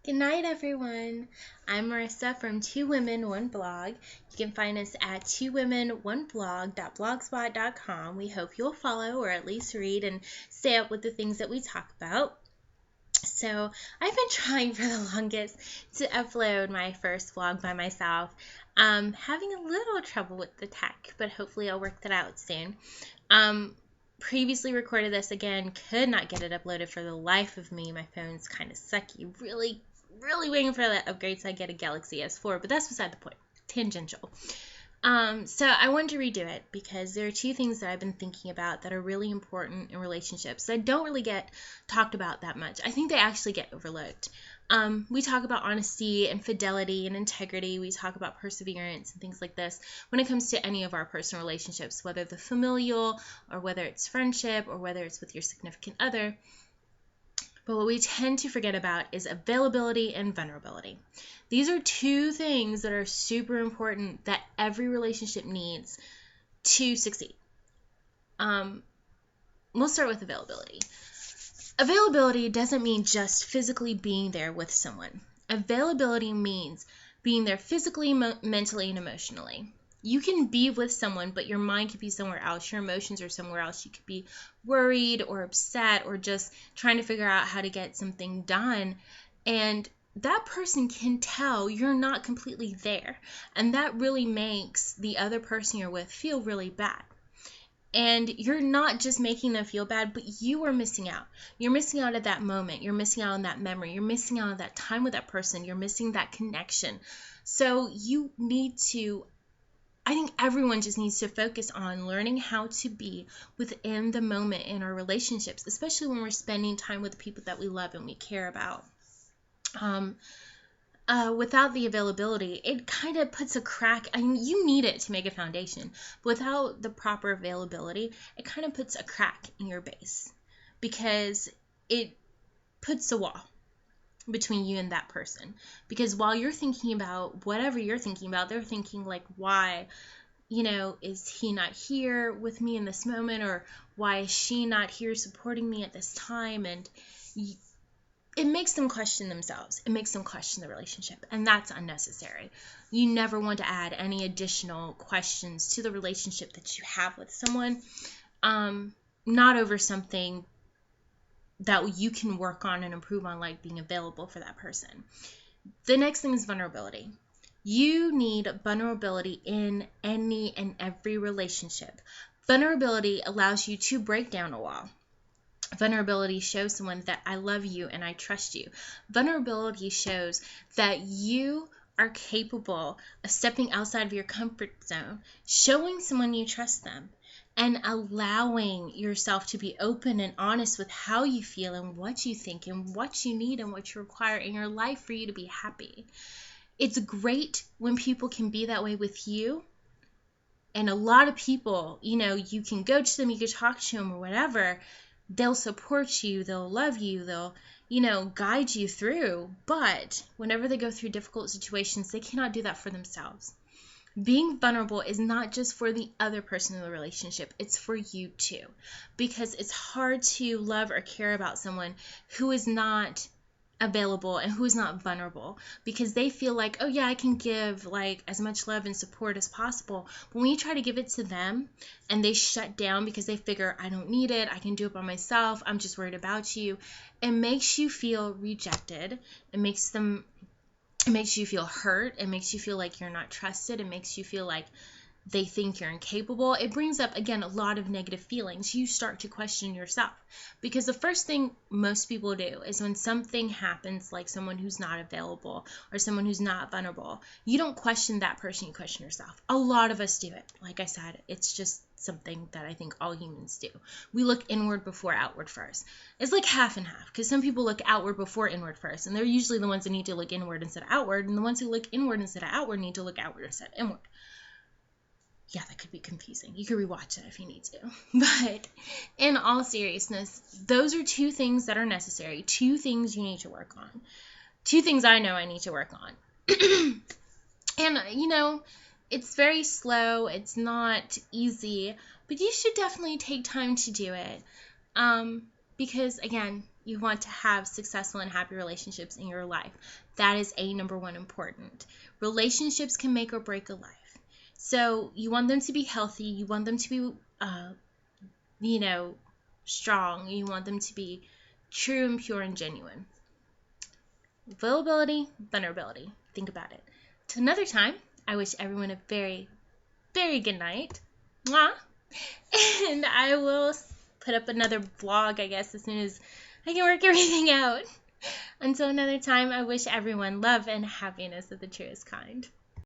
Good night, everyone. I'm Marissa from Two Women, One Blog. You can find us at twowomenOneblog.blogspot.com. We hope you'll follow or at least read and stay up with the things that we talk about. So I've been trying for the longest to upload my first vlog by myself. Having a little trouble with the tech, but hopefully I'll work that out soon. Previously recorded this again, could not get it uploaded for the life of me. My phone's kind of sucky. Really waiting for that upgrade so I get a Galaxy S4, but that's beside the point. Tangential. So I wanted to redo it because there are two things that I've been thinking about that are really important in relationships that don't really get talked about that much. I think they actually get overlooked. We talk about honesty and fidelity and integrity. We talk about perseverance and things like this when it comes to any of our personal relationships, whether they're familial or whether it's friendship or whether it's with your significant other. But what we tend to forget about is availability and vulnerability. These are two things that are super important that every relationship needs to succeed. We'll start with availability. Availability doesn't mean just physically being there with someone. Availability means being there physically, mentally, and emotionally. You can be with someone, but your mind could be somewhere else. Your emotions are somewhere else. You could be worried or upset or just trying to figure out how to get something done. And that person can tell you're not completely there. And that really makes the other person you're with feel really bad. And you're not just making them feel bad, but you are missing out. You're missing out at that moment. You're missing out on that memory. You're missing out on that time with that person. You're missing that connection. So you need to, I think everyone just needs to focus on learning how to be within the moment in our relationships, especially when we're spending time with the people that we love and we care about. Without the availability, it kind of puts a crack. I mean, you need it to make a foundation, but without the proper availability, it kind of puts a crack in your base because it puts a wall between you and that person. Because while you're thinking about whatever you're thinking about, they're thinking like, why, is he not here with me in this moment, or why is she not here supporting me at this time? And it makes them question themselves. It makes them question the relationship, and that's unnecessary. You never want to add any additional questions to the relationship that you have with someone, not over something that you can work on and improve on, like being available for that person. The next thing is vulnerability. You need vulnerability in any and every relationship. Vulnerability allows you to break down a wall. Vulnerability shows someone that I love you and I trust you. Vulnerability shows that you are capable of stepping outside of your comfort zone, showing someone you trust them, and allowing yourself to be open and honest with how you feel and what you think and what you need and what you require in your life for you to be happy. It's great when people can be that way with you. And a lot of people, you can go to them, you can talk to them or whatever. They'll support you, they'll love you, they'll, guide you through. But whenever they go through difficult situations, they cannot do that for themselves. Being vulnerable is not just for the other person in the relationship, it's for you too. Because it's hard to love or care about someone who is not available and who is not vulnerable, because they feel like, oh yeah, I can give like as much love and support as possible. But when you try to give it to them and they shut down because they figure, I don't need it, I can do it by myself, I'm just worried about you, it makes you feel rejected. It makes you feel hurt. It makes you feel like you're not trusted. It makes you feel like they think you're incapable. It brings up, again, a lot of negative feelings. You start to question yourself, because the first thing most people do is when something happens, like someone who's not available or someone who's not vulnerable, you don't question that person, you question yourself. A lot of us do it. Like I said, it's just something that I think all humans do. We look inward before outward first. It's like half and half, because some people look outward before inward first, and they're usually the ones that need to look inward instead of outward, and the ones who look inward instead of outward need to look outward instead of inward. Yeah, that could be confusing. You could rewatch it if you need to. But in all seriousness, those are two things that are necessary. Two things you need to work on. Two things I know I need to work on. And, it's very slow. It's not easy. But you should definitely take time to do it. Because, again, You want to have successful and happy relationships in your life. That is number one important. Relationships can make or break a life. So you want them to be healthy. You want them to be, strong. You want them to be true and pure and genuine. Availability, vulnerability. Think about it. Till another time, I wish everyone a very, very good night. Mwah. And I will put up another vlog, I guess, as soon as I can work everything out. Until another time, I wish everyone love and happiness of the truest kind.